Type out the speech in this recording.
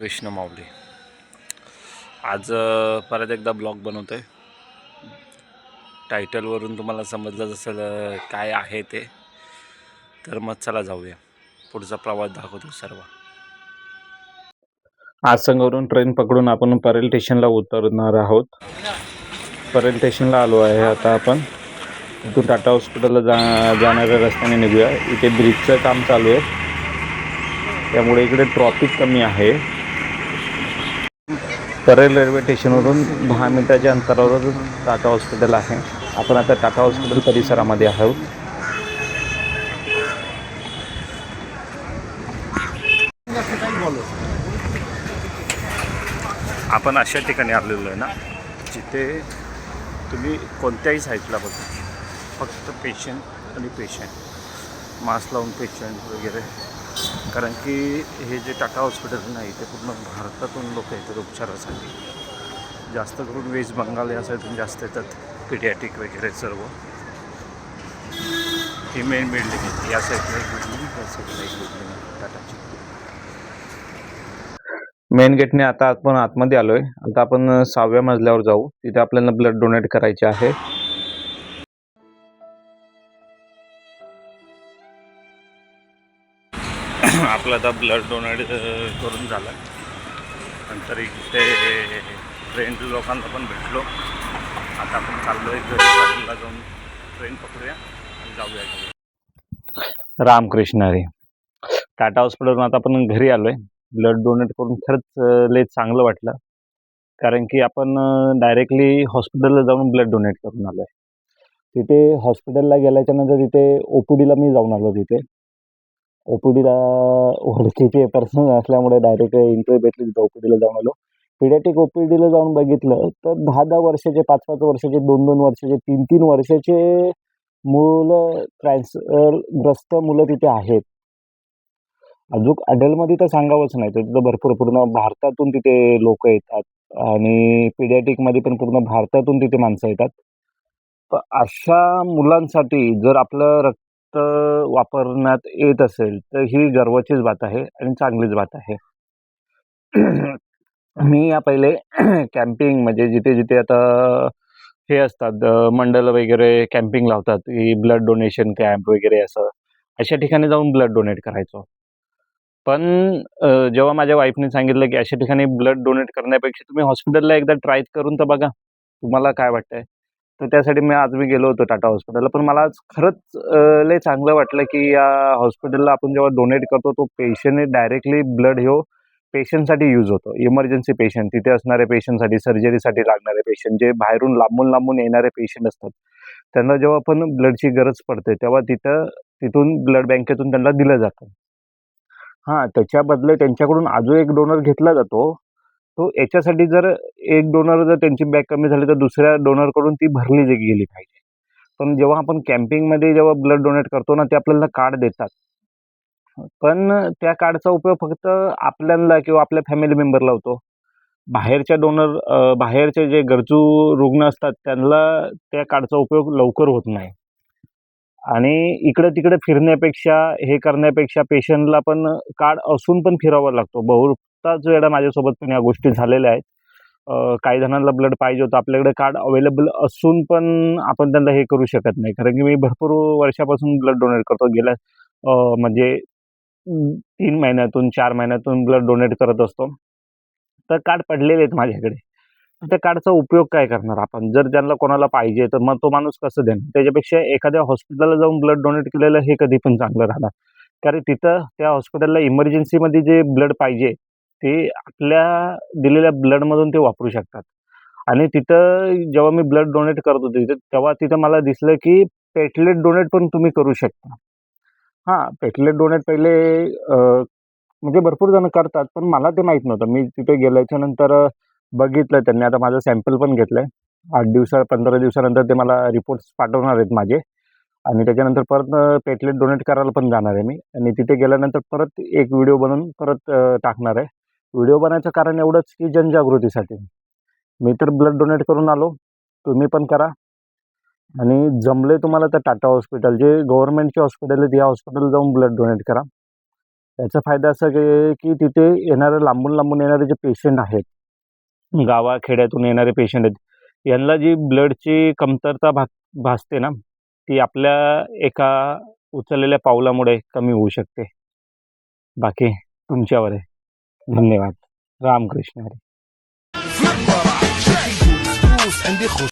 कृष्ण माऊली आज परत एकदा ब्लॉग बनवतोय। टायटलवरून तुम्हाला समजलं असेल काय आहे ते, तर मग चला जाऊया, पुढचा प्रवास दाखवतो सर्व। आज संगवरून ट्रेन पकडून आपण परेल स्टेशनला उतरणार आहोत। परेल स्टेशनला आलो आहे आता आपण। इथून टाटा हॉस्पिटलला जाणाऱ्या रस्त्याने निघूया। इथे ब्रिजचं काम चालू आहे, त्यामुळे इकडे ट्रॉफिक कमी आहे। परेल रेल्वे स्टेशनवरून 10 मिनिटाच्या अंतरावर टाटा हॉस्पिटल आहे। आपण आता टाटा हॉस्पिटल परिसरामध्ये आहोत। आपण अशा ठिकाणी आलेलो आहे ना, जिथे तुम्ही कोणत्याही साईडला बघा, फक्त पेशंट आणि पेशंट, मास्क लावून पेशंट वगैरे। कारण की हे जे टाटा हॉस्पिटल नाही, ते पूर्ण भारतातून लोक येतात उपचारासाठी। जास्त करून वेस्ट बंगाल या साईडून जास्त येतात, पिडियाट्रिक वगैरे सर्व। ही मेन बिल्डिंग आहे, या साईडला एक बिल्डिंग, या साईडला एक बिल्डिंग आहे टाटाची। मेन गेटने आता आपण आतमध्ये आलोय। आता आपण 6व्या मजल्यावर जाऊ, तिथे आपल्याला ब्लड डोनेट करायचे आहे। आपलं आता ब्लड डोनेट करून झालं, नंतर इथे ट्रेन लोकांना पण भेटलो। आता आपण चाललो आहे घरी, जाऊन ट्रेन पकडूया आणि जाऊया। रामकृष्ण हरी। टाटा हॉस्पिटलवरून आता आपण घरी आलोय। ब्लड डोनेट करून खरंच लय चांगलं वाटलं, कारण की आपण डायरेक्टली हॉस्पिटलला जाऊन ब्लड डोनेट करून आलोय। तिथे हॉस्पिटलला गेल्याच्या नंतर तिथे ओपीडीला मी जाऊन आलो। तिथे ओपीडीला ओळखीचे पर्सनल असल्यामुळे डायरेक्ट एंट्री भेटली, तिथे ओपीडीला जाऊन आलो। पिडियाट्रिक ओपीडीला जाऊन बघितलं तर 10-10 वर्षाचे, 5-5 वर्षाचे, 2-2 वर्षाचे, 3-3 वर्षाचे मुलं, कॅन्सरग्रस्त मुलं तिथे आहेत। अजून अडल्टमध्ये तर सांगावंच नाही, तर तिथं भरपूर पूर्ण भारतातून तिथे लोक येतात, आणि पिडियाट्रिकमध्ये पण पूर्ण भारतातून तिथे माणसं येतात। तर अशा मुलांसाठी जर आपलं रक्त वापरण्यात येत असेल, तर ही गर्वाचीच बात आहे आणि चांगलीच बात आहे। मी या पहिले कॅम्पिंग म्हणजे जिथे जिथे आता हे असतात मंडळ वगैरे कॅम्पिंग लावतात, की ब्लड डोनेशन कॅम्प वगैरे असं, अशा ठिकाणी जाऊन ब्लड डोनेट करायचो। पण जेव्हा माझ्या वाईफने सांगितलं की अशा ठिकाणी ब्लड डोनेट करण्यापेक्षा तुम्ही हॉस्पिटलला एकदा ट्राय करून तर बघा, तुम्हाला काय वाटतंय। तर त्यासाठी आज मी गेलो होतो टाटा हॉस्पिटलला। पण मला आज खरंच लय चांगलं वाटलं की या हॉस्पिटलला आपण जेव्हा डोनेट करतो, तो पेशंटने डायरेक्टली ब्लड पेशंटसाठी यूज होतो। इमर्जन्सी पेशंट, तिथे असणारे पेशंटसाठी, सर्जरीसाठी लागणारे पेशंट, जे बाहेरून लांबून लांबून येणारे पेशंट असतात, त्यांना जेव्हा पण ब्लडची गरज पडते, तेव्हा तिथून ब्लड बँकेतून त्यांना दिलं जातं। हां, त्याच्या बदले त्यांच्याकडून अजून एक डोनर घेतला जातो। तो याच्यासाठी, जर एक डोनर जर त्यांची बॅग कमी झाली, तर दुसऱ्या डोनरकडून ती भरली गेली पाहिजे। पण जेव्हा आपण कॅम्पिंगमध्ये जेव्हा ब्लड डोनेट करतो ना, ते आपल्याला कार्ड देतात। पण त्या कार्डचा उपयोग फक्त आपल्याला किंवा आपल्या फॅमिली मेंबरला होतो। बाहेरचे जे गरजू रुग्ण असतात, त्यांना त्या कार्डचा उपयोग लवकर होत नाही। आणि इकडे-तिकडे फिरण्यापेक्षा, हे करण्यापेक्षा पेशंटला पण कार्ड असून पण फिरावा लागतो। बहुताच वेळा माझ्यासोबत पण या गोष्टी झालेल्या आहेत। काही जणांना ब्लड पाहिजे होतं, आपल्याकडे कार्ड अवेलेबल असून पण आपण त्यांना हे करू शकत नाही। कारण की मी भरपूर वर्षापासून ब्लड डोनेट करतो। गेल्या म्हणजे 3 महिन्यातून, 4 महिन्यातून ब्लड डोनेट करत असतो। तर कार्ड पडलेले आहेत माझ्याकडे। त्या कार्डचा उपयोग काय करणार आपण? जर ज्यांना कोणाला पाहिजे, तर मग तो माणूस कसं देणार? त्याच्यापेक्षा एखाद्या हॉस्पिटलला जाऊन ब्लड डोनेट केलेलं हे कधी पण चांगलं राहणार। कारण तिथं त्या हॉस्पिटलला इमर्जन्सीमध्ये जे ब्लड पाहिजे, ते आपल्या दिलेल्या ब्लडमधून ते वापरू शकतात। आणि तिथं जेव्हा मी ब्लड डोनेट करत होतो तिथे, तेव्हा तिथं मला दिसलं की प्लेटलेट डोनेट पण तुम्ही करू शकता। हां, प्लेटलेट डोनेट पहिले म्हणजे भरपूर जण करतात, पण मला ते माहीत नव्हतं। मी तिथे गेल्याच्या नंतर बघितलं त्यांनी, आता माझं सॅम्पल पण घेतलंय। 8 दिवसा 15 दिवसानंतर ते मला रिपोर्ट्स पाठवणार आहेत माझे, आणि त्याच्यानंतर परत प्लेटलेट डोनेट करायला पण जाणार आहे मी, आणि तिथे गेल्यानंतर परत एक व्हिडिओ बनवून परत टाकणार आहे। व्हिडिओ बनायचं कारण एवढंच की जनजागृतीसाठी। मी तर ब्लड डोनेट करून आलो, तुम्ही पण करा। आणि जमले तुम्हाला तर टाटा हॉस्पिटल, जे गव्हर्नमेंटचे हॉस्पिटल आहेत, या हॉस्पिटलला जाऊन ब्लड डोनेट करा। याचा फायदा असा की तिथे येणारे लांबून येणारे जे पेशंट आहेत, गावाखेड्यातून येणारे पेशंट आहेत, यांना जी ब्लडची कमतरता भासते ना, ती आपल्या एका उचललेल्या पावलामुळे कमी होऊ शकते. बाकी तुमच्यावर आहे. धन्यवाद. रामकृष्ण हरी.